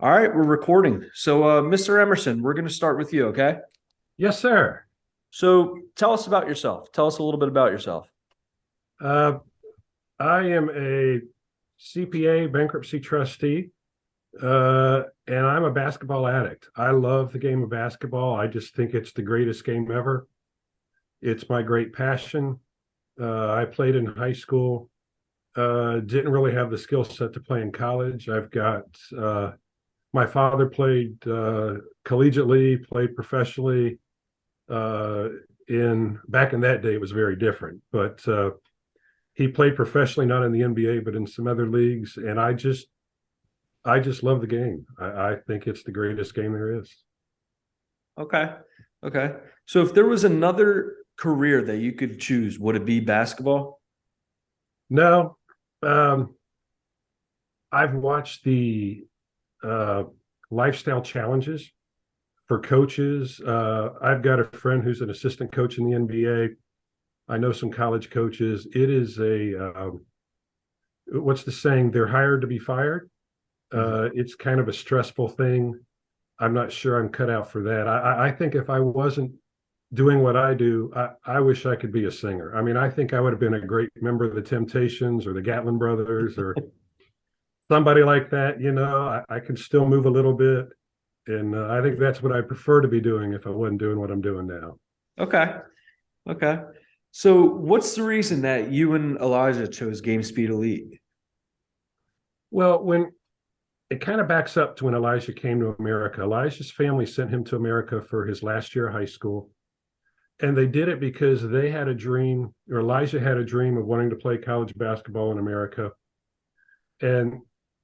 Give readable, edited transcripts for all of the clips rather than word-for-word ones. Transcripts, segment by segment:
All right, we're recording. So, Mr. Emerson, we're going to start with you, okay? Yes, sir. So, tell us about yourself. Tell us a little bit about yourself. Uh, I am a CPA bankruptcy trustee, and I'm a basketball addict. I love the game of basketball. I just think it's the greatest game ever. It's my great passion. I played in high school. Didn't really have the skill set to play in college. I've got my father played collegiately, played professionally. Uh, in back in that day, it was very different, but he played professionally, not in the NBA, but in some other leagues. And I just love the game. I think it's the greatest game there is. Okay. Okay. So, if there was another career that you could choose, would it be basketball? No, um, I've watched the uh, lifestyle challenges for coaches. I've got a friend who's an assistant coach in the NBA. I know some college coaches. It is what's the saying? They're hired to be fired. Mhm. It's kind of a stressful thing. I'm not sure I'm cut out for that. I think if I wasn't doing what I do, I wish I could be a singer. I mean, I think I would have been a great member of the Temptations or the Gatlin Brothers or somebody like that. I can still move a little bit. And I think that's what I prefer to be doing if I wasn't doing what I'm doing now. Okay. Okay. So, what's the reason that you and Elijah chose Game Speed Elite? Well, when it kind of backs up to when Elijah came to America, Elijah's family sent him to America for his last year of high school. And they did it because they had a dream, or Elijah had a dream of wanting to play college basketball in America. And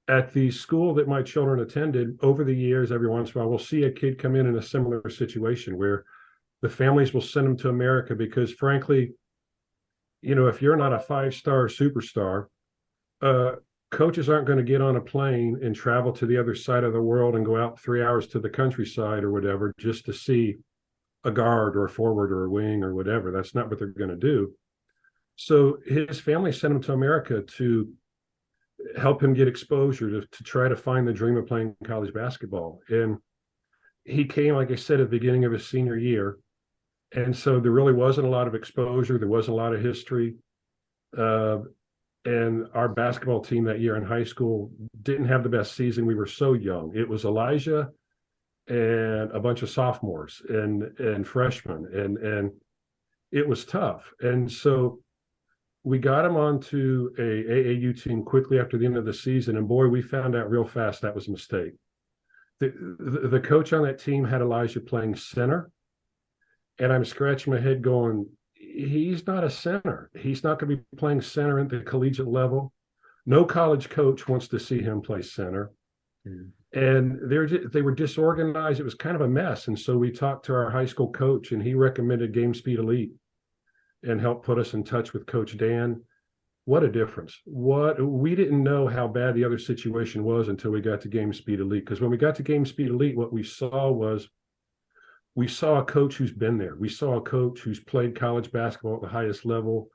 at the school that my children attended, over the years, every once in a while, we'll see a kid come in a similar situation where the families will send them to America because, frankly, if you're not a five-star superstar, uh, coaches aren't going to get on a plane and travel to the other side of the world and go out 3 hours to the countryside or whatever just to see a guard or a forward or a wing or whatever. That's not what they're going to do. So his family sent him to America to help him get exposure to try to find the dream of playing college basketball. And he came, like I said, at the beginning of his senior year. And so there really wasn't a lot of exposure. There wasn't a lot of history. Uh, and our basketball team that year in high school didn't have the best season. We were so young. It was Elijah and a bunch of sophomores and freshmen, and it was tough. And so we got him onto a AAU team quickly after the end of the season, and boy, we found out real fast that was a mistake. The coach on that team had Elijah playing center, and I'm scratching my head going, he's not a center. He's not going to be playing center at the collegiate level. No college coach wants to see him play center. Mhm. And they were disorganized. It was kind of a mess. And so we talked to our high school coach, and he recommended Game Speed Elite and helped put us in touch with Coach Dan. What a difference. What we didn't know how bad the other situation was until we got to Game Speed Elite. Because when we got to Game Speed Elite, what we saw a coach who's been there. We saw a coach who's played college basketball at the highest level,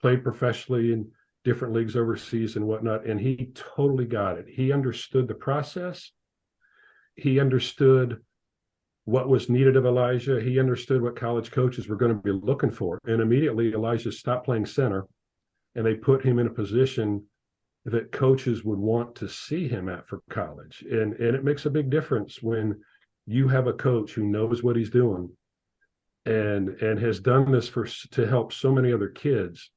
played professionally in different leagues overseas and whatnot. And he totally got it. He understood the process. He understood what was needed of Elijah. He understood what college coaches were going to be looking for. And immediately Elijah stopped playing center and they put him in a position that coaches would want to see him at for college. And it makes a big difference when you have a coach who knows what he's doing and has done this for to help so many other kids.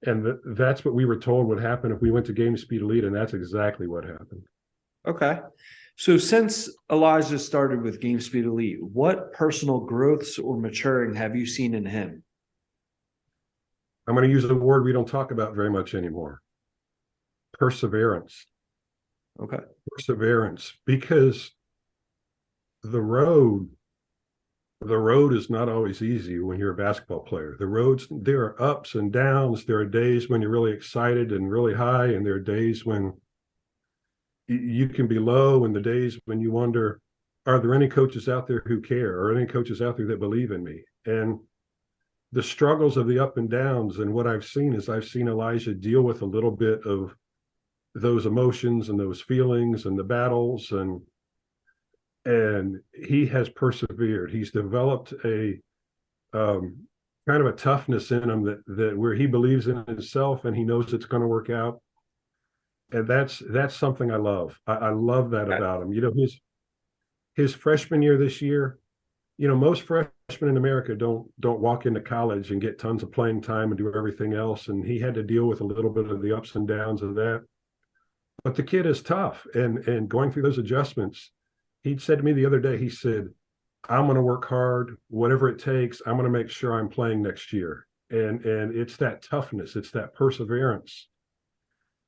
And that's what we were told would happen if we went to Game Speed Elite, and that's exactly what happened. Okay. So, since Elijah started with Game Speed Elite, what personal growths or maturing have you seen in him? I'm going to use a word we don't talk about very much anymore: perseverance. Okay. Perseverance, because the road the road is not always easy when you're a basketball player. There are ups and downs. There are days when you're really excited and really high, and there are days when you can be low, and the days when you wonder, are there any coaches out there who care, or any coaches out there that believe in me? And the struggles of the up and downs, and what I've seen is I've seen Elijah deal with a little bit of those emotions and those feelings and the battles, and he has persevered. He's developed a kind of a toughness in him that where he believes in himself and he knows it's going to work out. And that's something I love. I love that about him. You know, his freshman year this year, you know, most freshmen in America don't walk into college and get tons of playing time and do everything else. And he had to deal with a little bit of the ups and downs of that. But the kid is tough, and going through those adjustments, he said to me the other day, he said, I'm going to work hard, whatever it takes. I'm going to make sure I'm playing next year. And it's that toughness, it's that perseverance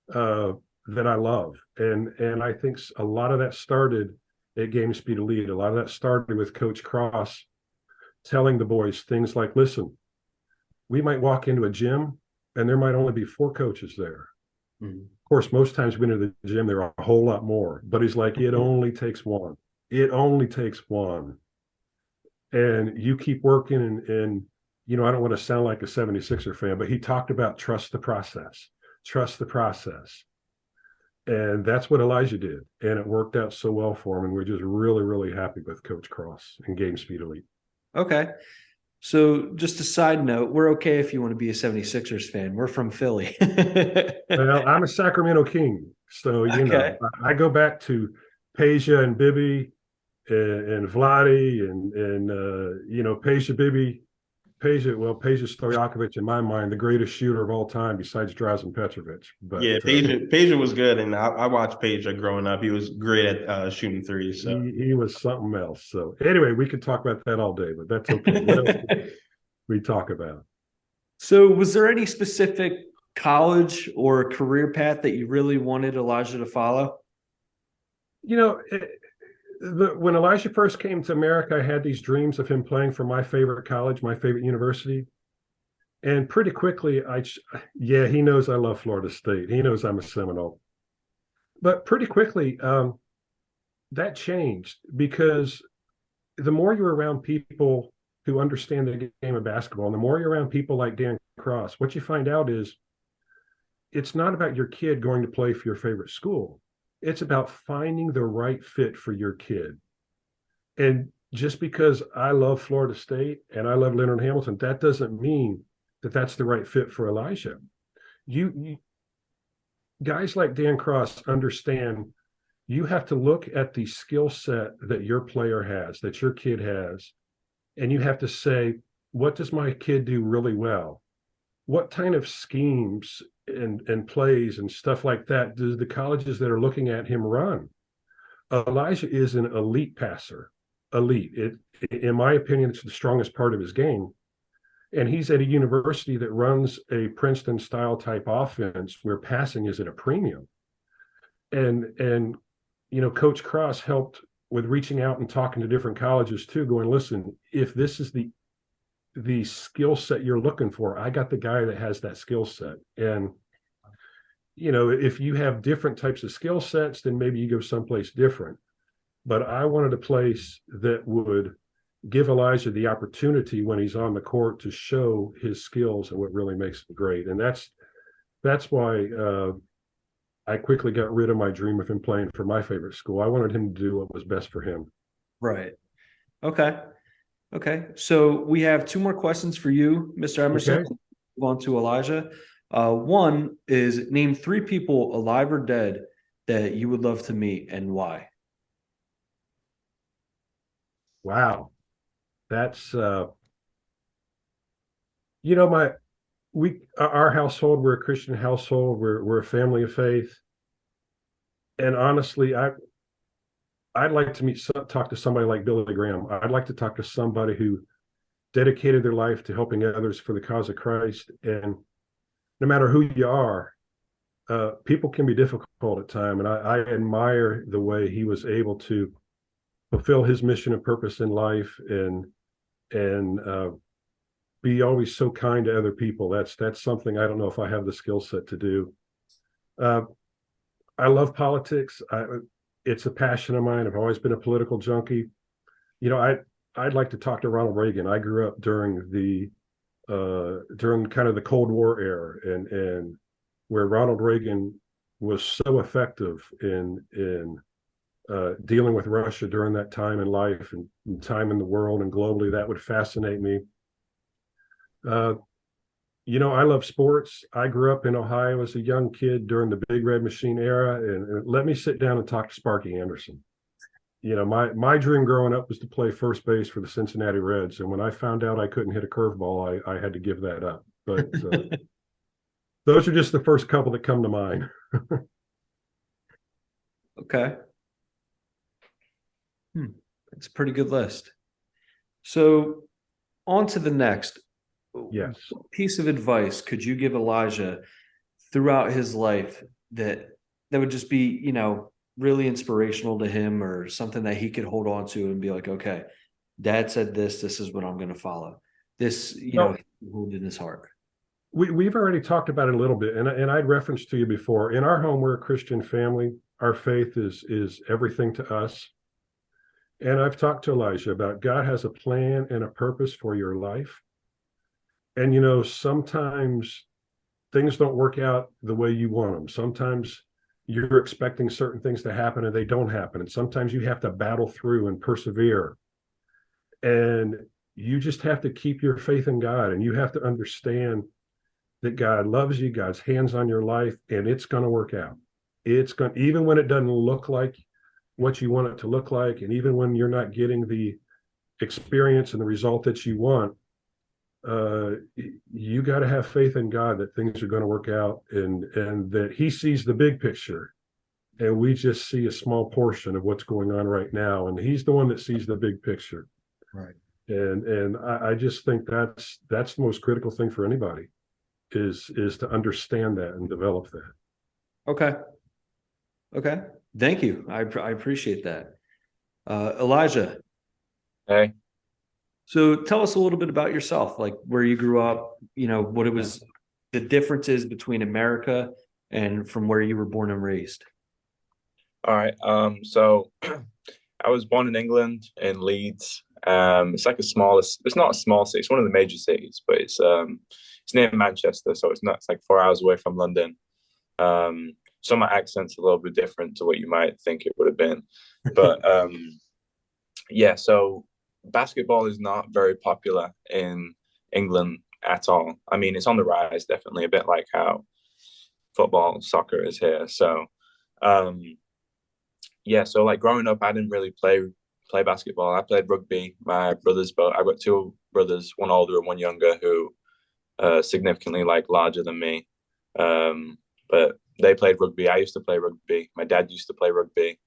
that I love. And I think a lot of that started at Game Speed Elite. A lot of that started with Coach Cross telling the boys things like, listen, we might walk into a gym and there might only be 4 coaches there. Mm-hmm. Of course, most times we enter the gym, there are a whole lot more. But he's like, it only takes one. It only takes one. And you keep working and you know, I don't want to sound like a 76er fan, but he talked about trust the process. Trust the process. And that's what Elijah did. And it worked out so well for him. And we're just really, really happy with Coach Cross and Game Speed Elite. Okay. So just a side note, we're okay if you want to be a 76ers fan. We're from Philly. Well, I'm a Sacramento King. So, you know, I go back to Peja and Bibby and Vladi and you know, Peja Stojakovic, in my mind, the greatest shooter of all time besides Drazen Petrovic. But yeah, Peja was good, and I watched Peja growing up. He was great at shooting threes. So he was something else. So anyway, we could talk about that all day, but that's okay. What else did we talk about? So was there any specific college or career path that you really wanted Elijah to follow? You know, when Elijah first came to America, I had these dreams of him playing for my favorite college, my favorite university. And pretty quickly, he knows I love Florida State. He knows I'm a Seminole. But pretty quickly, that changed because the more you're around people who understand the game of basketball, and the more you're around people like Dan Cross, what you find out is it's not about your kid going to play for your favorite school. It's about finding the right fit for your kid. And just because I love Florida State and I love Leonard Hamilton, that doesn't mean that that's the right fit for Elijah. You guys like Dan Cross understand you have to look at the skill set that your player has, that your kid has, and you have to say, what does my kid do really well? What kind of schemes and plays and stuff like that do the colleges that are looking at him run? Elijah is an elite passer. Elite. In my opinion, it's the strongest part of his game. And he's at a university that runs a Princeton style type offense where passing is at a premium. And you know, Coach Cross helped with reaching out and talking to different colleges too, going, listen, if this is the skill set you're looking for, I got the guy that has that skill set. And you know, if you have different types of skill sets, then maybe you go someplace different. But I wanted a place that would give Elijah the opportunity when he's on the court to show his skills and what really makes him great. And that's why I quickly got rid of my dream of him playing for my favorite school. I wanted him to do what was best for him. Right. Okay. So we have 2 more questions for you, Mr. Emerson. Okay. Move on to Elijah. One is, name 3 people, alive or dead, that you would love to meet and why. Wow. That's you know, our household, we're a Christian household, we're a family of faith. And honestly, I'd like to talk to somebody like Billy Graham. I'd like to talk to somebody who dedicated their life to helping others for the cause of Christ. And no matter who you are, people can be difficult at times. And I admire the way he was able to fulfill his mission and purpose in life and be always so kind to other people. That's something I don't know if I have the skill set to do. I love politics. It's a passion of mine. I've always been a political junkie. You know, I'd like to talk to Ronald Reagan. I grew up during kind of the Cold War era, and where Ronald Reagan was so effective in dealing with Russia during that time in life and time in the world and globally. That would fascinate me. Uh, I love sports. I grew up in Ohio as a young kid during the Big Red Machine era, and let me sit down and talk to Sparky Anderson. My dream growing up was to play first base for the Cincinnati Reds, and when I found out I couldn't hit a curveball, I had to give that up. But those are just the first couple that come to mind. Okay. It's a pretty good list. So on to the next. Yes. What piece of advice could you give Elijah throughout his life that would just be, really inspirational to him, or something that he could hold on to and be like, okay, dad said this is what I'm going to follow. This, hold in his heart. We've already talked about it a little bit, and I'd referenced to you before. In our home, we're a Christian family. Our faith is everything to us. And I've talked to Elijah about God has a plan and a purpose for your life. And sometimes things don't work out the way you want them. Sometimes you're expecting certain things to happen and they don't happen. And sometimes you have to battle through and persevere. And you just have to keep your faith in God, and you have to understand that God loves you, God's hands on your life, and it's going to work out. It's going, even when it doesn't look like what you want it to look like, and even when you're not getting the experience and the result that you want, you got to have faith in God that things are going to work out, and that He sees the big picture, and we just see a small portion of what's going on right now, and He's the one that sees the big picture. Right. And I just think that's the most critical thing for anybody is to understand that and develop that. Okay. Thank you. I appreciate that. Elijah. Hey. So tell us a little bit about yourself, like where you grew up, what it was, the differences between America and from where you were born and raised. All right. So I was born in England, in Leeds. It's like it's not a small city. It's one of the major cities, but it's near Manchester, so it's like 4 hours away from London. So my accent's a little bit different to what you might think it would have been. But yeah, so basketball is not very popular in England at all. I mean, it's on the rise, definitely, a bit like how football, soccer is here. So yeah, so like growing up, I didn't really play basketball. I played rugby. My brothers, I've got two brothers, one older and one younger, who significantly like larger than me. But they played rugby. I used to play rugby. My dad used to play rugby.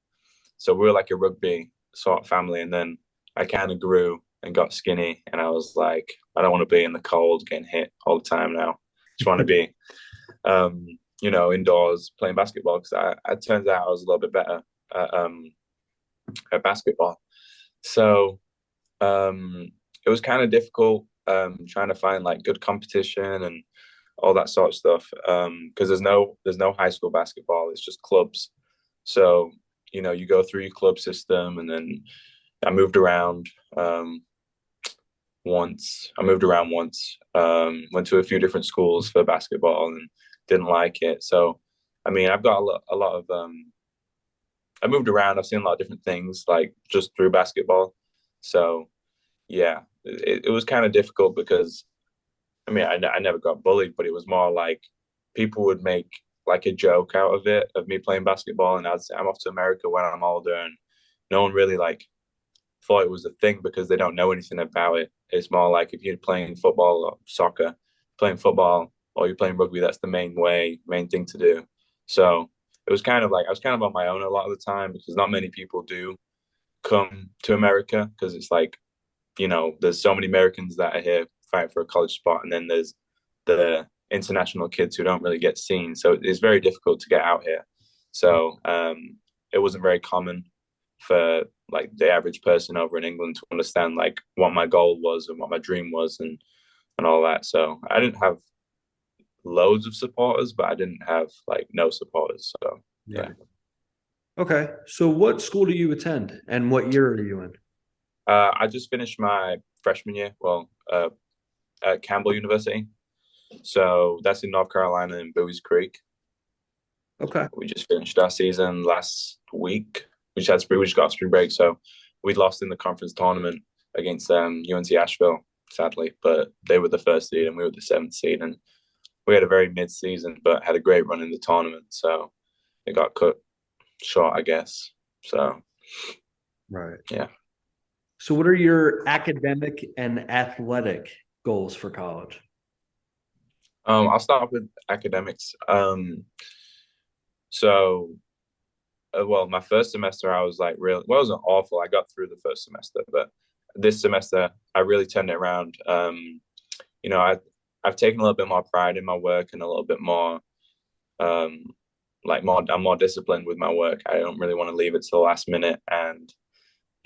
So we were like a rugby sort of family. And then I kind of grew and got skinny, and I was like, I don't want to be in the cold getting hit all the time now. Just want to be, indoors playing basketball, because it turns out I was a little bit better at basketball. So it was kind of difficult trying to find like good competition and all that sort of stuff, because there's no high school basketball. It's just clubs. So you go through your club system, and then I moved around once. Went to a few different schools for basketball and didn't like it. So I mean, I've got a lot of I moved around. I've seen a lot of different things, like just through basketball. So yeah, it was kind of difficult because I mean, I never got bullied, but it was more like people would make like a joke out of it, of me playing basketball, and I'd say I'm off to America when I'm older, and no one really like thought it was a thing because they don't know anything about it. It's more like if you're playing football or soccer, playing football or you're playing rugby, that's the main thing to do. So it was kind of like I was kind of on my own a lot of the time, because not many people do come to America, because it's like, there's so many Americans that are here fighting for a college spot, and then there's the international kids who don't really get seen. So it's very difficult to get out here. So it wasn't very common for like the average person over in England to understand like what my goal was and what my dream was, and all that. So I didn't have loads of supporters, but I didn't have like no supporters. So yeah. Okay. So what school do you attend, and what year are you in? I just finished my freshman year, at Campbell University. So that's in North Carolina, in Bowie's Creek. Okay. We just finished our season last week. We just got spring break, so we lost in the conference tournament against UNC Asheville, sadly. But they were the first seed and we were the seventh seed, and we had a very mid-season, but had a great run in the tournament. So it got cut short, I guess. So Right. yeah. So what are your academic and athletic goals for college? I'll start with academics. So well, my first semester I was like really well, it wasn't awful. I got through the first semester, but this semester I really turned it around. You know, I've taken a little bit more pride in my work and a little bit more um I'm more disciplined with my work. I don't really want to leave it to the last minute, and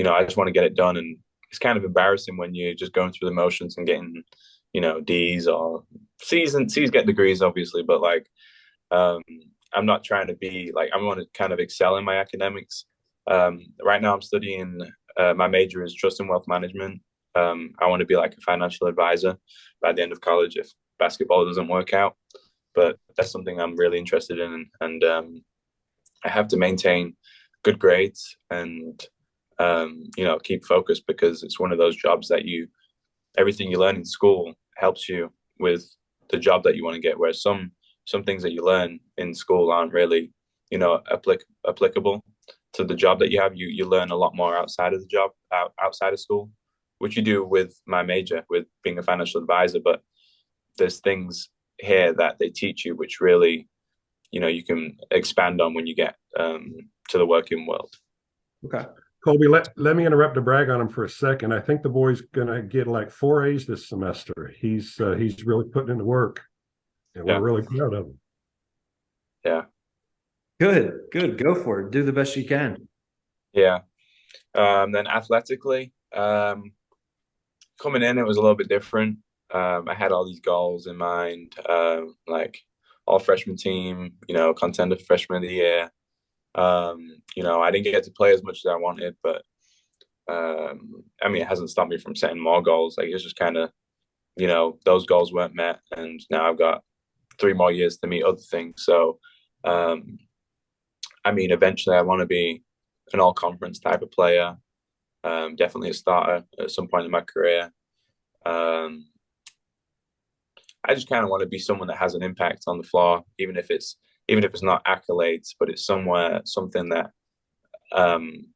I just want to get it done. And it's kind of embarrassing when you're just going through the motions and getting, D's or C's, and C's get degrees obviously, but like um I'm not trying to be like, I want to kind of excel in my academics. Right now I'm studying my major is trust and wealth management. I want to be like a financial advisor by the end of college if basketball doesn't work out. But that's something I'm really interested in, and I have to maintain good grades and keep focused, because it's one of those jobs that everything you learn in school helps you with the job that you want to get. Whereas some things that you learn in school aren't really applicable to the job that you have. You learn a lot more outside of the job, outside of school, which you do with my major, with being a financial advisor. But there's things here that they teach you which really you can expand on when you get to the working world. Okay. Colby, let me interrupt to brag on him for a second. I think the boy's gonna get like 4 A's this semester. He's really putting in the work, and we're really proud of him. Yeah. Good. Go for it. Do the best you can. Yeah. Then athletically, coming in, it was a little bit different. I had all these goals in mind, like all freshman team, contender for freshman of the year. I didn't get to play as much as I wanted, but I mean, it hasn't stopped me from setting more goals. Like, it's just kind of, those goals weren't met, and now I've got 3 more years to meet other things. So, I mean, eventually I want to be an all-conference type of player. Definitely a starter at some point in my career. I just kind of want to be someone that has an impact on the floor, even if it's not accolades, but it's something that um,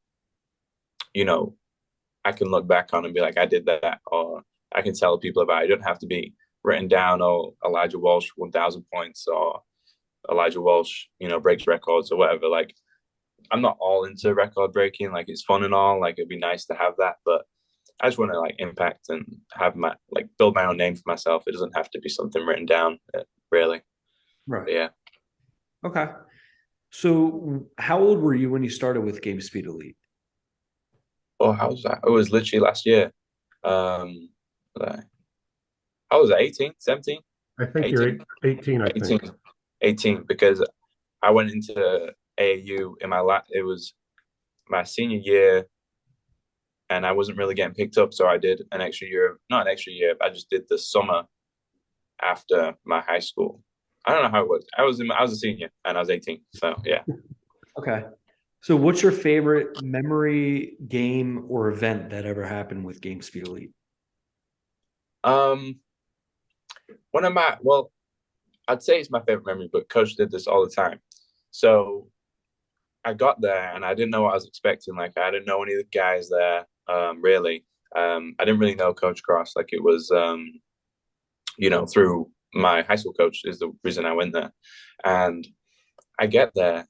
I can look back on and be like, I did that, or I can tell people about it. It doesn't have to be written down, or Elijah Walsh 1,000 points, or Elijah Walsh, breaks records or whatever. Like, I'm not all into record breaking. Like, it's fun and all. Like, it'd be nice to have that, but I just want to like impact and have build my own name for myself. It doesn't have to be something written down, really. Right. But yeah. Okay. So how old were you when you started with Game Speed Elite? Oh, how was that? It was literally last year. Like, I was 18, 17, I think 18, you're 18, I 18, think. 18, because I went into AAU it was my senior year, and I wasn't really getting picked up. So I did an extra year, not an extra year. I just did the summer after my high school. I don't know how it was. I was a senior and I was 18. So yeah. Okay. So what's your favorite memory, game, or event that ever happened with Game Speed Elite? Um, well, I'd say it's my favorite memory, but Coach did this all the time. So I got there and I didn't know what I was expecting. Like, I didn't know any of the guys there, really. I didn't really know Coach Cross. Like, it was, through my high school coach is the reason I went there. And I get there,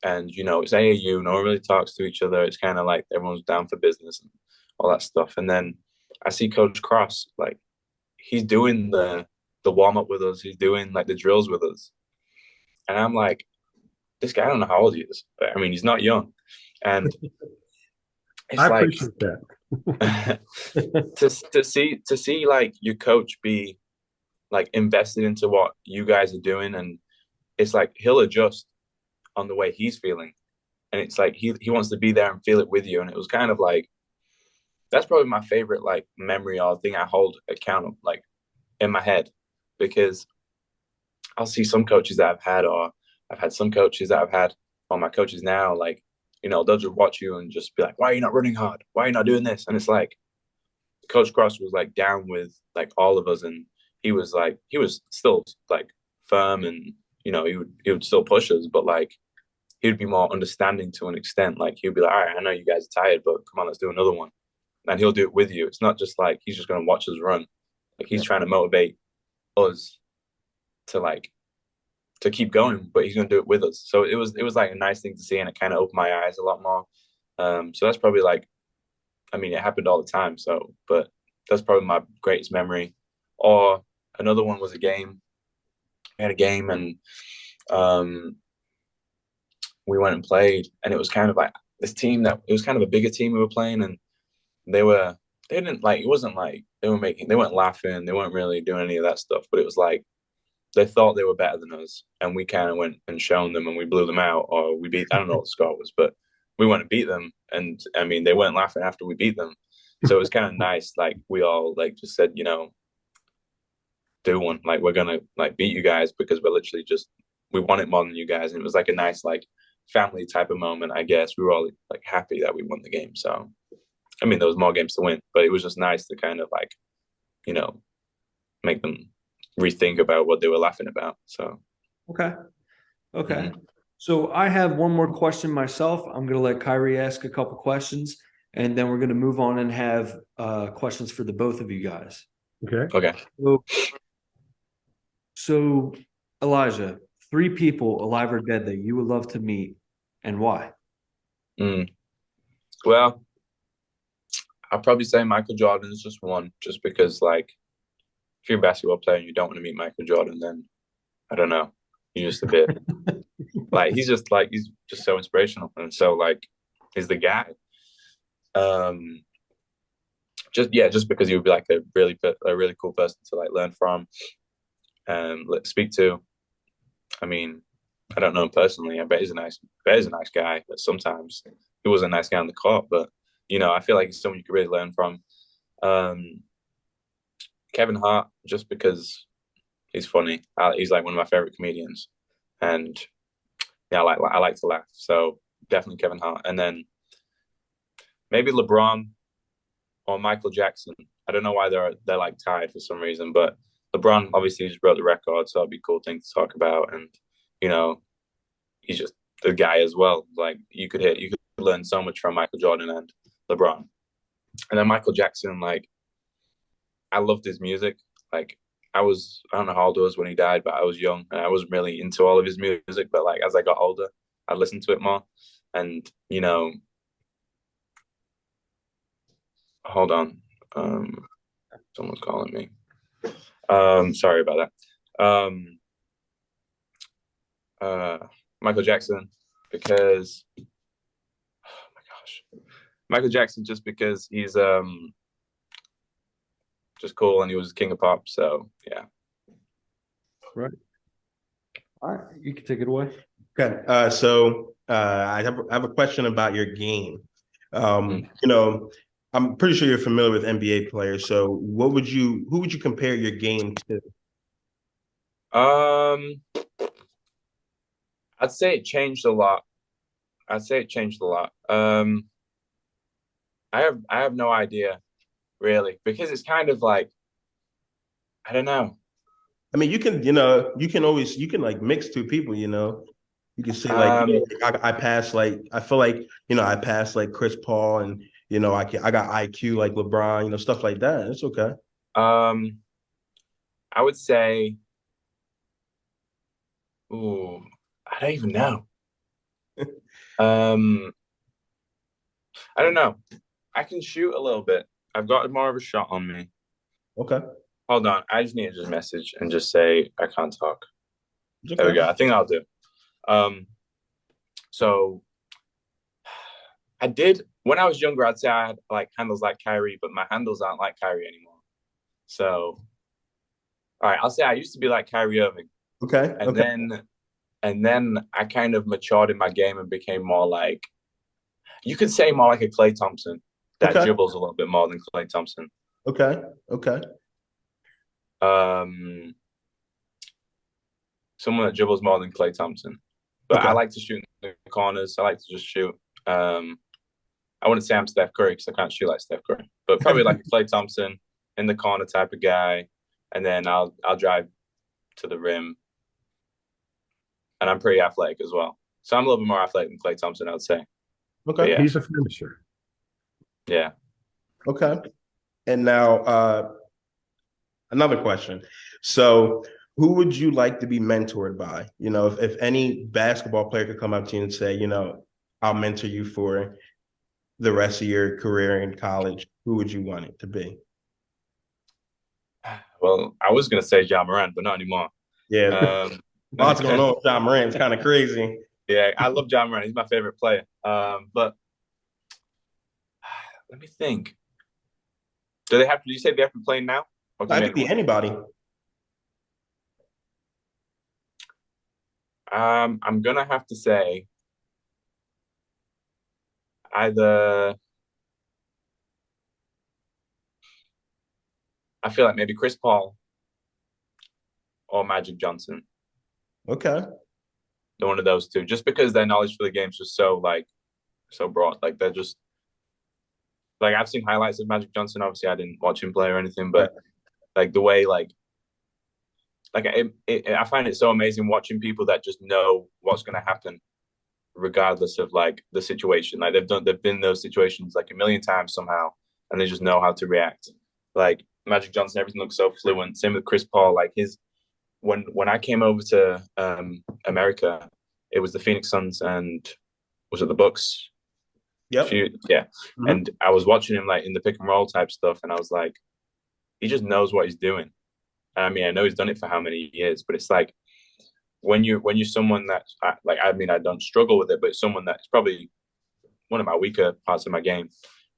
and, it's AAU, no one really talks to each other. It's kind of like everyone's down for business and all that stuff. And then I see Coach Cross, like, he's doing the warm up with us. He's doing like the drills with us. And I'm like, this guy, I don't know how old he is, but I mean, he's not young. And it's I like appreciate that. to see like your coach be like invested into what you guys are doing, and it's like he'll adjust on the way he's feeling, and it's like he wants to be there and feel it with you. And it was kind of like, that's probably my favorite like memory or thing I hold accountable like in my head, because I'll see some coaches that I've had, or I've had some coaches that I've had on my coaches now, like, they'll just watch you and just be like, why are you not running hard? Why are you not doing this? And it's like, Coach Cross was like down with like all of us, and he was still like firm, and he would still push us, but like he would be more understanding to an extent. Like he'd be like, all right, I know you guys are tired, but come on, let's do another one. And he'll do it with you. It's not just like he's just going to watch us run. Like he's trying to motivate us to like to keep going, but he's going to do it with us. So it was like a nice thing to see, and it kind of opened my eyes a lot more. So that's probably like, I mean, it happened all the time. So, but that's probably my greatest memory. Or another one was a game. We had a game, and we went and played, and it was kind of like this team that it was kind of a bigger team we were playing, and they didn't like, it wasn't like they weren't laughing, they weren't really doing any of that stuff, but it was like they thought they were better than us, and we kind of went and shown them, and we blew them out, or we beat. I don't know what the score was, but we went and beat them, and I mean they weren't laughing after we beat them, so it was kind of nice. Like we all like just said, do one, like we're gonna like beat you guys because we're literally just we want it more than you guys, and it was like a nice like family type of moment. I guess we were all like happy that we won the game. So I mean there was more games to win, but it was just nice to kind of like you know make them rethink about what they were laughing about. So Okay. Okay. So I have one more question myself. I'm going to let Kyrie ask a couple questions, and then we're going to move on and have questions for the both of you guys. Okay. So Elijah, 3 people, alive or dead, that you would love to meet, and why? Well, I'll probably say Michael Jordan is just one, just because like if you're a basketball player and you don't want to meet Michael Jordan, then I don't know, you're just a bit like he's just so inspirational, and so like he's the guy. Just because he would be like a really cool person to like learn from and speak to. I mean, I don't know him personally. I bet he's a nice guy, but sometimes he was a nice guy on the court. But I feel like he's someone you could really learn from. Kevin Hart, just because he's funny. He's like one of my favorite comedians, and yeah, I like to laugh. So definitely Kevin Hart, and then maybe LeBron or Michael Jackson. I don't know why they're like tied for some reason, but LeBron obviously just broke the record, so it'd be a cool thing to talk about. And he's just the guy as well. Like you could learn so much from Michael Jordan and LeBron. And then Michael Jackson, like I loved his music. Like I don't know how old I was when he died, but I was young and I wasn't really into all of his music. But like as I got older, I listened to it more. And hold on, someone's calling me. Sorry about that. Michael Jackson, because oh my gosh, Michael Jackson, just because he's just cool and he was king of pop. So yeah. Right. All right, you can take it away. Okay. So I have a question about your game. I'm pretty sure you're familiar with NBA players. So who would you compare your game to? I'd say it changed a lot. I have no idea really, because it's kind of like I don't know. I mean, you can like mix 2 people. You can say like I pass like I feel like I pass like Chris Paul, and I got IQ like LeBron, stuff like that. It's okay. I would say, ooh, I don't even know. I don't know. I can shoot a little bit. I've got more of a shot on me. Okay. Hold on. I just need to just message and just say I can't talk. Okay. There we go. I think I'll do. So I did when I was younger. I'd say I had like handles like Kyrie, but my handles aren't like Kyrie anymore. So, all right, I'll say I used to be like Kyrie Irving. Okay. And then I kind of matured in my game and became more like, you could say more like a Klay Thompson that dribbles a little bit more than Klay Thompson. Okay. Someone that dribbles more than Klay Thompson. But I Okay. like to shoot in the corners. I like to just shoot. I wouldn't say I'm Steph Curry because I can't shoot like Steph Curry, but probably like a Klay Thompson in the corner type of guy. And then I'll drive to the rim, and I'm pretty athletic as well. So I'm a little bit more athletic than Klay Thompson, I would say. But Okay. yeah, He's a finisher. yeah. Okay. And now another question. So who would you like to be mentored by? You know, if any basketball player could come up to you and say, you know, I'll mentor you for the rest of your career in college, who would you want it to be? Well, I was gonna say Ja Morant, but not anymore. Yeah. Lots going Yeah, on with John Moran. It's kind of crazy. I love Ja Morant. He's my favorite player. But let me think. Do they have to? Do you say they have to play now? Or can That be could be anyone? anybody. I'm gonna have to say either. I feel like maybe Chris Paul or Magic Johnson. Okay. One of those two, just because their knowledge for the game is just so broad. Like they're just like I've seen highlights of Magic Johnson. Obviously, I didn't watch him play or anything, Right. but like the way I find it so amazing watching people that just know what's going to happen regardless of like the situation. Like they've been in those situations like a million times somehow, and they just know how to react. Like Magic Johnson, everything looks so fluent. Same with Chris Paul. Like his when I came over to America, it was the Phoenix Suns and was it the Bucks? Yep. Yeah. Mhm. And I was watching him like in the pick and roll type stuff, and I was like, he just knows what he's doing. And I mean, I know he's done it for how many years, but it's like when you're someone that like I mean, I don't struggle with it, but it's someone that's probably one of my weaker parts of my game.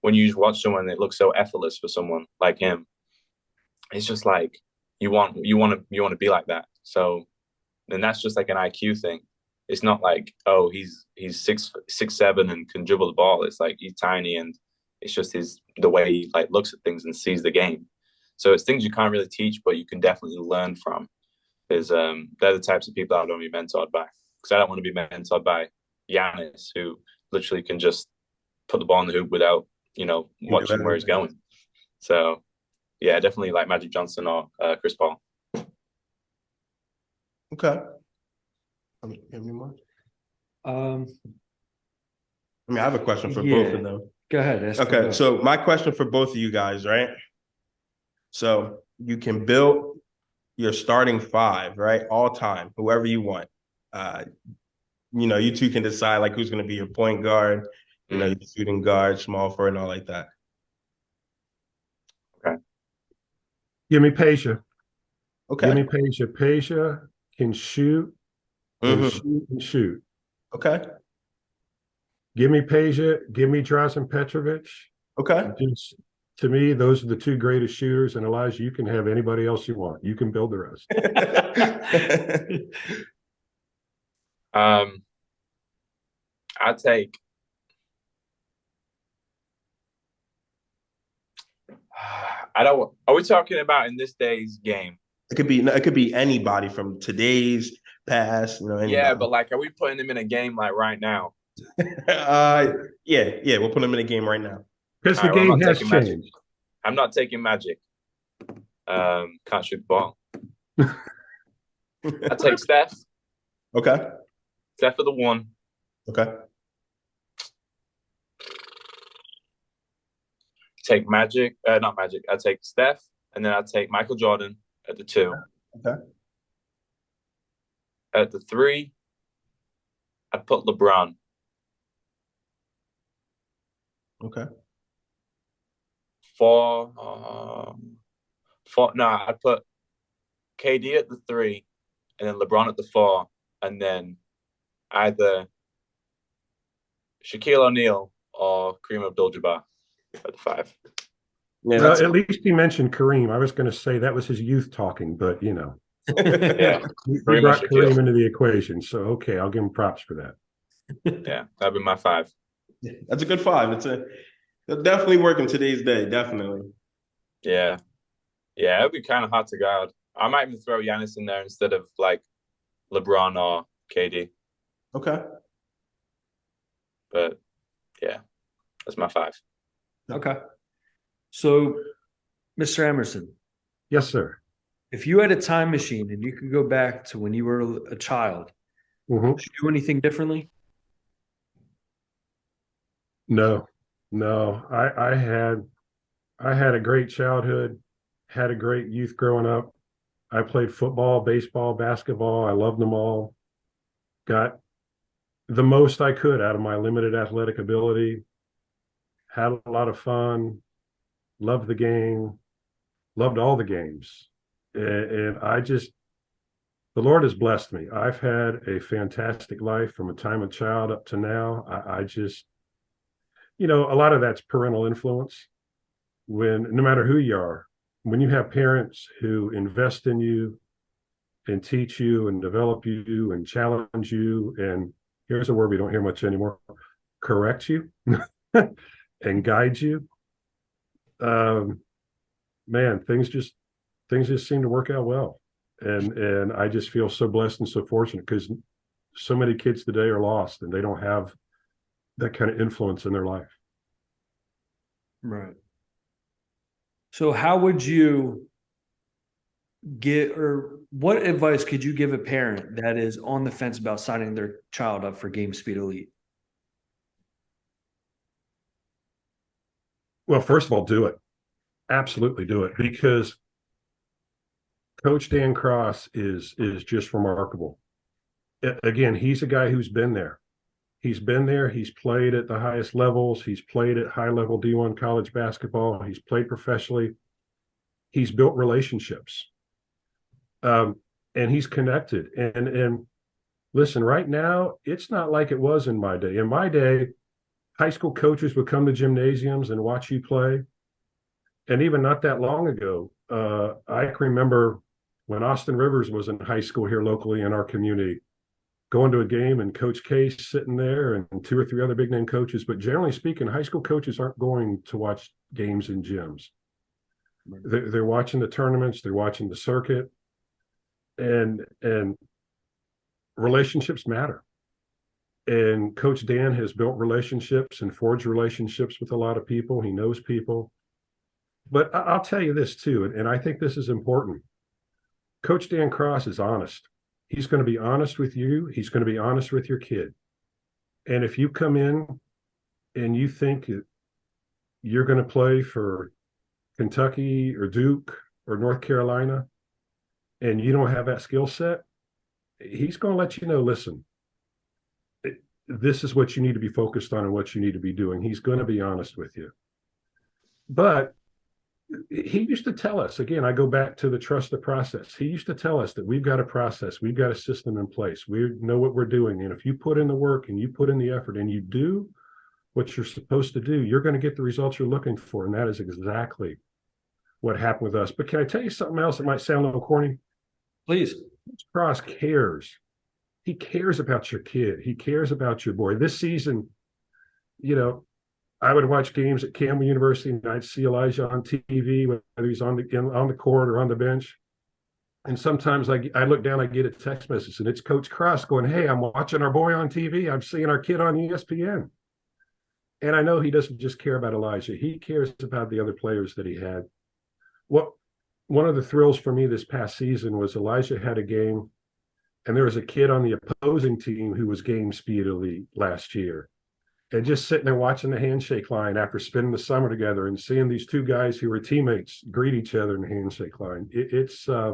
When you just watch someone that looks so effortless for someone like him, it's just like you want to be like that. So then that's just like an IQ thing. It's not like, oh, he's 6'7" and can dribble the ball. It's like he's tiny and it's just the way he like looks at things and sees the game. So it's things you can't really teach, but you can definitely learn from. Is they're the types of people I don't want to be mentored by, because I don't want to be mentored by Giannis, who literally can just put the ball in the hoop without You can do watching where he's everything. going. So yeah, definitely like Magic Johnson or Chris Paul. Okay. Any more? Um, I mean, I have a question for both yeah. of them. Go ahead. Ask for Okay, both. so my question for both of you guys, right? So you can build your starting five, right? All time, whoever you want. Uh, you know, you two can decide like who's going to be your point guard, you know, your shooting guard, small forward, and all like that. Okay. Give me Peja. Okay. Give me Peja. Peja can shoot and Mhm. shoot and shoot. Okay. Give me Peja. Give me Drazen Petrovic. Okay. Just to me, those are the two greatest shooters. And Elijah, you can have anybody else you want. You can build the rest. Um, I take. I don't. Are we talking about in this day's game? It could be anybody from today's past, you know, Yeah, anybody. but like, are we putting them in a game like right now? Yeah, we'll put them in a game right now. Because All the right, well, I'm game not has taking Magic. changed. I'm not taking Magic. Can't shoot the ball. I take Steph. Okay. Steph for the one. Okay. Take Magic. Not Magic. I take Steph, and then I take Michael Jordan at the two. Okay. At the three, I put LeBron. Okay. Four. Four. No, I put KD at the three, and then LeBron at the four, and then either Shaquille O'Neal or Kareem Abdul-Jabbar at the five. Yeah, Well, that's at least he mentioned Kareem. I was going to say that was his youth talking, but Yeah, he Kareem or brought Kareem Shaquille. into the equation. So, okay, I'll give him props for that. Yeah, that'd be my five. That's a good five. It'll definitely work in today's day. Definitely. Yeah, yeah, it'd be kind of hard to guard. I might even throw Giannis in there instead of like LeBron or KD. Okay. But yeah, that's my 5. Okay. So, Mr. Emerson, Yes, sir. if you had a time machine and you could go back to when you were a child, Mhm. would you do anything differently? No, no. I had a great childhood, had a great youth growing up. I played football, baseball, basketball. I loved them all. Got the most I could out of my limited athletic ability. Had a lot of fun. Loved the game. Loved all the games. And I just, the Lord has blessed me. I've had a fantastic life from a time of child up to now. I just, a lot of that's parental influence. When no matter who you are, when you have parents who invest in you and teach you and develop you and challenge you, and here's a word we don't hear much anymore, correct you and guide you, um, man, things just seem to work out well. And I just feel so blessed and so fortunate because so many kids today are lost and they don't have that kind of influence in their life. Right. So, how would you get, or what advice could you give a parent that is on the fence about signing their child up for Game Speed Elite? Well, first of all, do it. Absolutely do it because Coach Dan Cross is just remarkable. Again, he's a guy who's been there. He's been there. He's played at the highest levels. He's played at high level D1 college basketball. He's played professionally. He's built relationships, and he's connected. And listen, right now, it's not like it was in my day. In my day, high school coaches would come to gymnasiums and watch you play. And even not that long ago, I can remember when Austin Rivers was in high school here locally in our community, going to a game and Coach Case sitting there and 2 or 3 other big name coaches. But generally speaking, high school coaches aren't going to watch games in gyms. They're watching the tournaments, they're watching the circuit, and relationships matter. And Coach Dan has built relationships and forged relationships with a lot of people. He knows people. But I'll tell you this too, and I think this is important. Coach Dan Cross is honest. He's going to be honest with you. He's going to be honest with your kid. And if you come in and you think you're going to play for Kentucky or Duke or North Carolina, and you don't have that skill set, he's going to let you know, listen, this is what you need to be focused on and what you need to be doing. He's going to be honest with you. But he used to tell us, again, I go back to the trust the process. He used to tell us that we've got a process, we've got a system in place. We know what we're doing. And if you put in the work and you put in the effort and you do what you're supposed to do, you're going to get the results you're looking for. And that is exactly what happened with us. But can I tell you something else that might sound a little corny? Please. Cross cares. He cares about your kid. He cares about your boy. This season, I would watch games at Campbell University and I'd see Elijah on TV, whether he's on the court or on the bench. And sometimes I look down, I get a text message, and it's Coach Cross going, "Hey, I'm watching our boy on TV. I'm seeing our kid on ESPN." And I know he doesn't just care about Elijah. He cares about the other players that he had. One of the thrills for me this past season was Elijah had a game, and there was a kid on the opposing team who was Game Speed Elite last year. And just sitting there watching the handshake line after spending the summer together and seeing these two guys who were teammates greet each other in the handshake line. It's I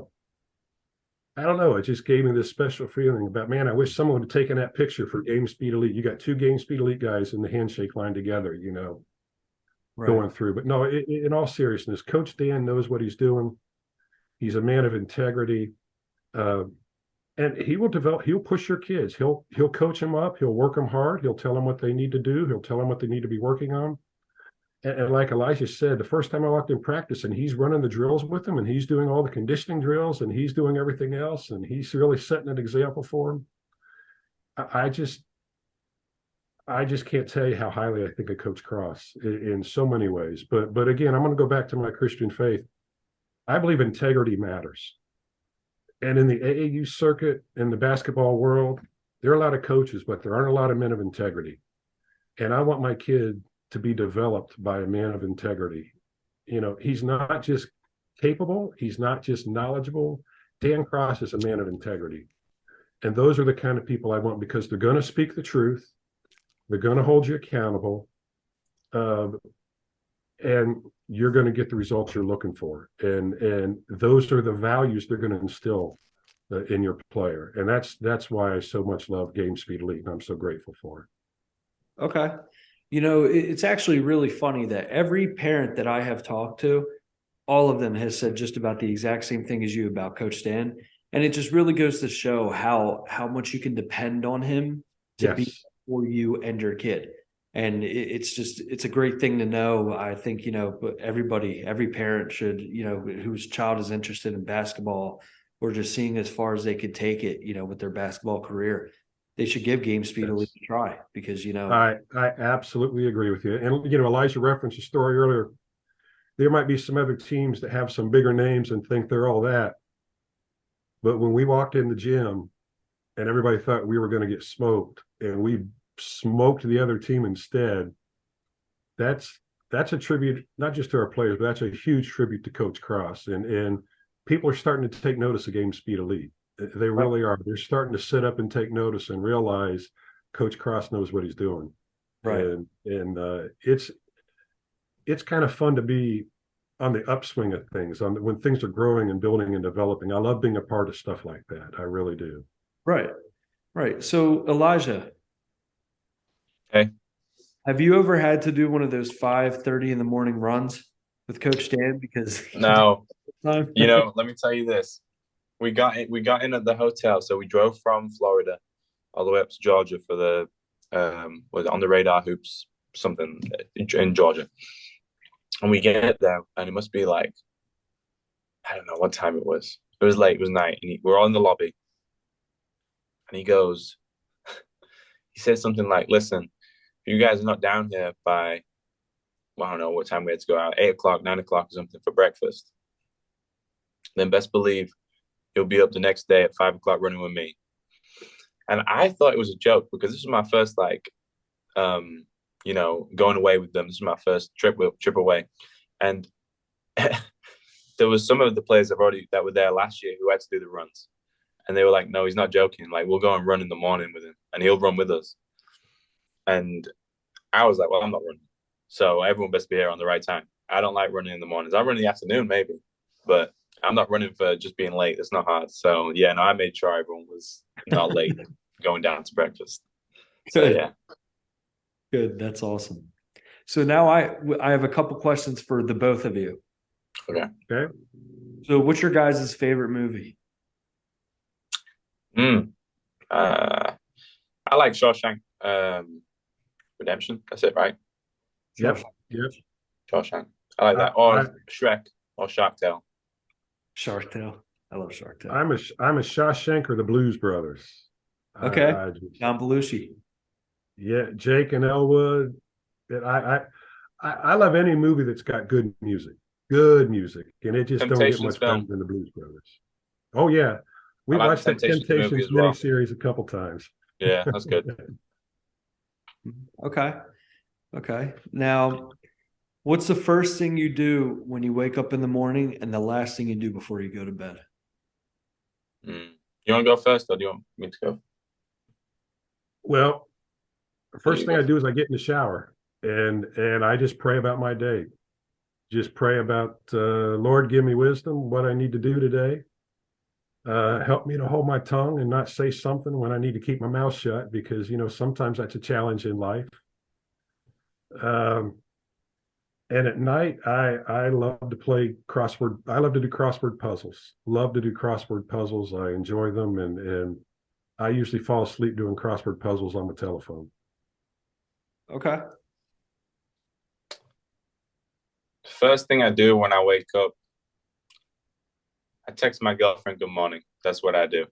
don't know. It just gave me this special feeling about, man, I wish someone would have taken that picture for Game Speed Elite. You got 2 Game Speed Elite guys in the handshake line together, Right. going through. But no, in all seriousness, Coach Dan knows what he's doing. He's a man of integrity. And he'll push your kids. He'll coach them up. He'll work them hard. He'll tell them what they need to do. He'll tell them what they need to be working on. And like Elijah said, the first time I walked in practice and he's running the drills with them and he's doing all the conditioning drills and he's doing everything else and he's really setting an example for them. I just can't tell you how highly I think of Coach Cross in so many ways. But again, I'm going to go back to my Christian faith. I believe integrity matters. And in the AAU circuit, in the basketball world, There are a lot of coaches, but there aren't a lot of men of integrity. And I want my kid to be developed by a man of integrity. He's not just capable, he's not just knowledgeable. Dan Cross is a man of integrity. And those are the kind of people I want, because they're going to speak the truth. They're going to hold you accountable. And you're going to get the results you're looking for. And those are the values they're going to instill in your player. And that's why I so much love Game Speed Elite, and I'm so grateful for it. Okay. It's actually really funny that every parent that I have talked to, all of them has said just about the exact same thing as you about Coach Stan. And it just really goes to show how much you can depend on him to be Yes. for you and your kid. And it's a great thing to know. I think, but every parent should, whose child is interested in basketball or just seeing as far as they could take it, with their basketball career, they should give Game Speed Elite a try because, I absolutely agree with you. And Elijah referenced a story earlier. There might be some other teams that have some bigger names and think they're all that. But when we walked in the gym and everybody thought we were going to get smoked, and we smoked the other team instead, that's a tribute not just to our players, but that's a huge tribute to Coach Cross. And people are starting to take notice of Game Speed Elite. They really are. They're starting to sit up and take notice and realize Coach Cross knows what he's doing. right. And it's kind of fun to be on the upswing of things, when things are growing and building and developing. I love being a part of stuff like that. I really do. Right. Right. So Elijah, Hey, have you ever had to do one of those 5:30 in the morning runs with Coach Dan? Because no, time. let me tell you this. We got in at the hotel, so we drove from Florida all the way up to Georgia for the was it on the radar hoops something in Georgia. And we get there, and it must be like, I don't know what time it was. It was late, it was night, and we're all in the lobby. And he says something like, listen, if you guys are not down here by, well, I don't know what time we had to go out, 8 o'clock, 9 o'clock or something for breakfast, then best believe you'll be up the next day at 5 o'clock running with me. And I thought it was a joke because this was my first, going away with them. This is my first trip away. And there was some of the players that were there last year who had to do the runs. And they were like, no, he's not joking. Like, we'll go and run in the morning with him and he'll run with us. And I was like, well, I'm not running. So everyone best be here on the right time. I don't like running in the mornings. I run in the afternoon maybe, but I'm not running for just being late. It's not hard. So yeah, no, I made sure everyone was not late going down to breakfast. So Good. yeah. Good. That's awesome. So now I have a couple questions for the both of you. Okay. Okay. So what's your guys' favorite movie? I like Shawshank Redemption. That's it, right? Yep. Yep. Shawshank. I like that. Or Shrek or Shark Tale. Shark Tale. I love Shark Tale. I'm a Shawshank or the Blues Brothers. Okay. John Belushi. Yeah, Jake and Elwood. I love any movie that's got good music, and it just don't get much better than the Blues Brothers. Oh yeah, we watched the Temptations miniseries a couple times. Yeah, that's good. Okay. Okay. Now, what's the first thing you do when you wake up in the morning and the last thing you do before you go to bed? You want to go first or do you want me to go? Well, the first thing I do is I get in the shower and I just pray about my day. Just pray about, Lord, give me wisdom, what I need to do today. Help me to hold my tongue and not say something when I need to keep my mouth shut, because, sometimes that's a challenge in life. And at night, I love to play crossword. I love to do crossword puzzles. Love to do crossword puzzles. I enjoy them, and I usually fall asleep doing crossword puzzles on the telephone. Okay. First thing I do when I wake up, I text my girlfriend good morning. That's what I do.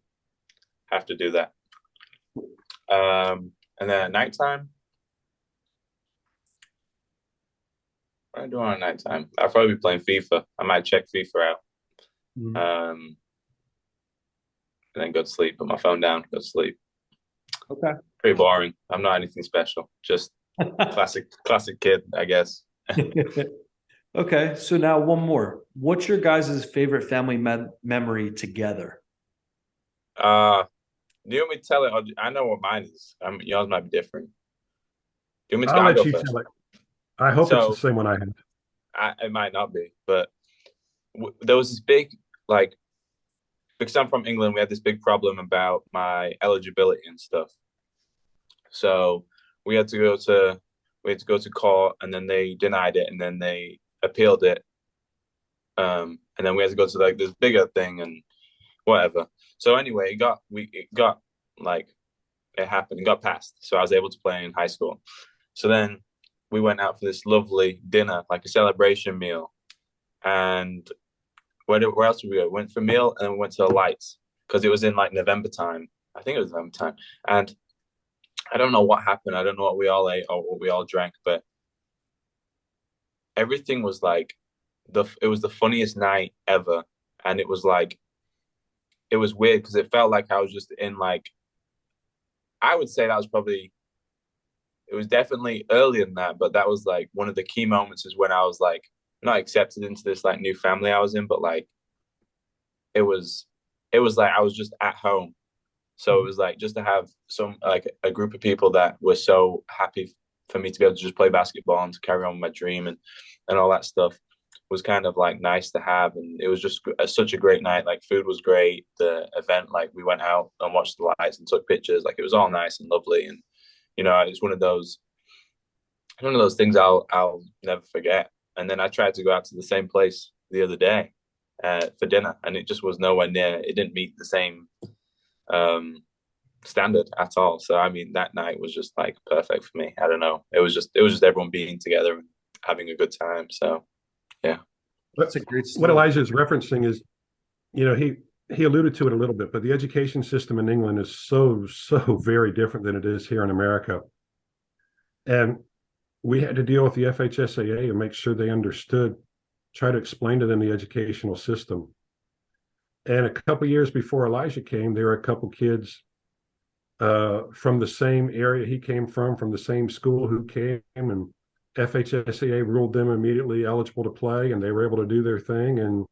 Have to do that. And then at nighttime, what do I do on nighttime? I'll probably be playing FIFA. I might check FIFA out. And then go to sleep, put my phone down, go to sleep. Okay. Pretty boring. I'm not anything special. Just classic kid, I guess. Okay, so now one more. What's your guys' favorite family memory together? Uh, do you want me to tell it? I know what mine is. Yours might be different. Do you want me to go? I'll I'll let go you first. tell it. I hope it's the So same one I have. it might not be, but there was this big like because I'm from England, we had this big problem about my eligibility and stuff. So we had to go to court, and then they denied it, and then they appealed it, and then we had to go to like this bigger thing and whatever. So anyway, it got like it happened, it got passed. So I was able to play in high school. So then we went out for this lovely dinner, like a celebration meal, and where else did we go? Went for a meal and then we went to the lights because it was in like November time. I think it was November time. And I don't know what happened. I don't know what we all ate or what we all drank, but everything was like it was the funniest night ever. And it was like it was weird because it felt like I was just in like I would say that was probably it was definitely earlier than that, but that was like one of the key moments is when I was like not accepted into this like new family I was in, but like it was like I was just at home. So it was like just to have some like a group of people that were so happy for me to be able to just play basketball and to carry on with my dream and all that stuff was kind of like nice to have. And it was just such a great night. Like food was great. The event, like we went out and watched the lights and took pictures. Like it was all nice and lovely. And it's one of those things I'll never forget. And then I tried to go out to the same place the other day for dinner, and it just was nowhere near. It didn't meet the same um, standard at all. So I mean, that night was just like perfect for me. I don't know. It was just everyone being together and having a good time. So yeah. But That's a great what story. Elijah is referencing is, he alluded to it a little bit, but the education system in England is so very different than it is here in America. And we had to deal with the FHSAA and make sure they understood, try to explain to them the educational system. And a couple years before Elijah came, there were a couple kids from the same area he came from the same school who came, and FHSAA ruled them immediately eligible to play, and they were able to do their thing. And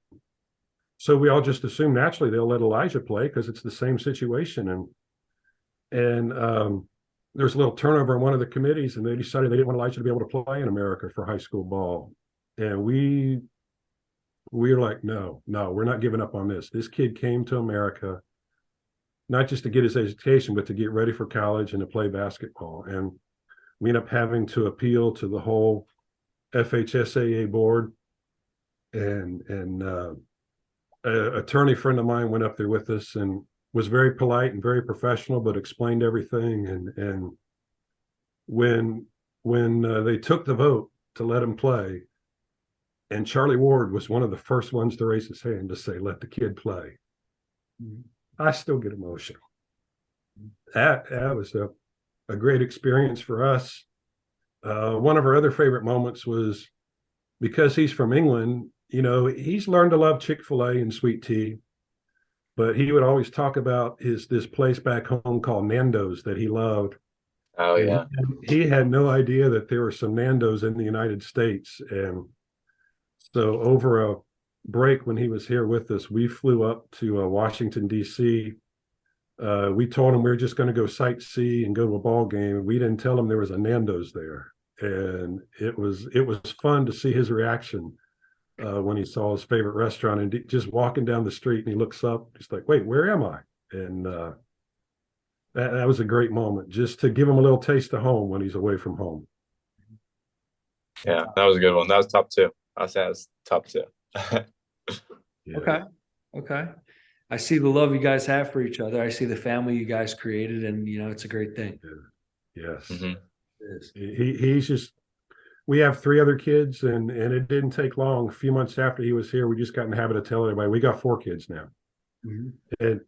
so we all just assumed naturally they'll let Elijah play because it's the same situation. And there's a little turnover in one of the committees, and they decided they didn't want Elijah to be able to play in America for high school ball. And we were like, no, we're not giving up on this. This kid came to America not just to get his education, but to get ready for college and to play basketball. And we ended up having to appeal to the whole FHSAA board. And an attorney friend of mine went up there with us and was very polite and very professional, but explained everything. And when they took the vote to let him play, and Charlie Ward was one of the first ones to raise his hand to say, "Let the kid play." I still get emotional. That was a great experience for us. One of our other favorite moments was because he's from England. He's learned to love Chick-fil-A and sweet tea, but he would always talk about this place back home called Nando's that he loved. Oh And yeah. he had no idea that there were some Nando's in the United States. And so over a break when he was here with us, we flew up to Washington, D.C. We told him we were just going to go sightsee and go to a ball game. We didn't tell him there was a Nando's there. And it was fun to see his reaction when he saw his favorite restaurant and just walking down the street, and he looks up, he's like, "Wait, where am I?" And that was a great moment, just to give him a little taste of home when he's away from home. Yeah, that was a good one. That was top two. I'll say that's top two. Yeah. Okay. Okay. I see the love you guys have for each other. I see the family you guys created, and it's a great thing. Yes. Mhm. It is. He's just, we have three other kids, and it didn't take long. A few months after he was here, we just got in the habit of telling everybody we got four kids now. Mhm. And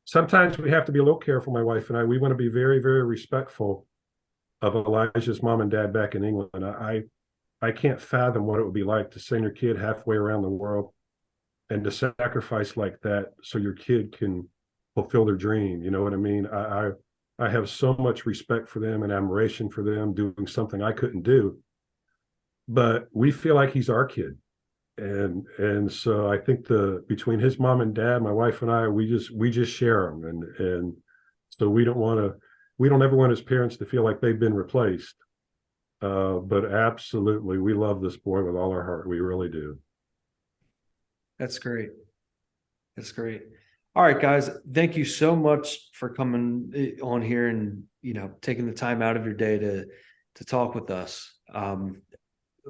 sometimes we have to be a little careful, my wife and I. We want to be very, very respectful of Elijah's mom and dad back in England. I can't fathom what it would be like to send your kid halfway around the world and to sacrifice like that so your kid can fulfill their dream. You know what I mean? I have so much respect for them and admiration for them doing something I couldn't do. But we feel like he's our kid. And so I think between his mom and dad, my wife and I, we just share him. And so we don't ever want his parents to feel like they've been replaced. But absolutely, we love this boy with all our heart. We really do. That's great. That's great. All right, guys. Thank you so much for coming on here and, taking the time out of your day to talk with us.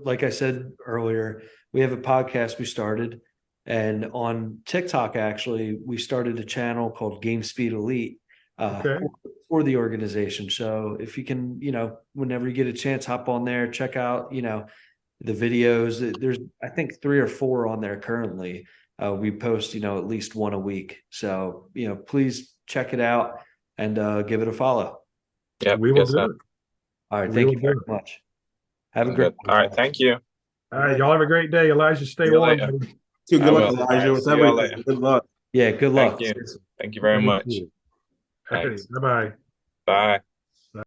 Like I said earlier, we have a podcast we started, and on TikTok, actually, we started a channel called Game Speed Elite for the organization. So if you can, whenever you get a chance, hop on there, check out, the videos. There's, I think, 3 or 4 on there currently. We post, at least one a week. So, please check it out and give it a follow. Yeah, we will do it. All right. Thank you very much. Have a great one. All right. Thank you. All right. Y'all have a great day. Elijah, stay warm. Good luck, Elijah, with everything. Good luck. Yeah. Good luck. Thank you very much. All right. Bye-bye. Bye.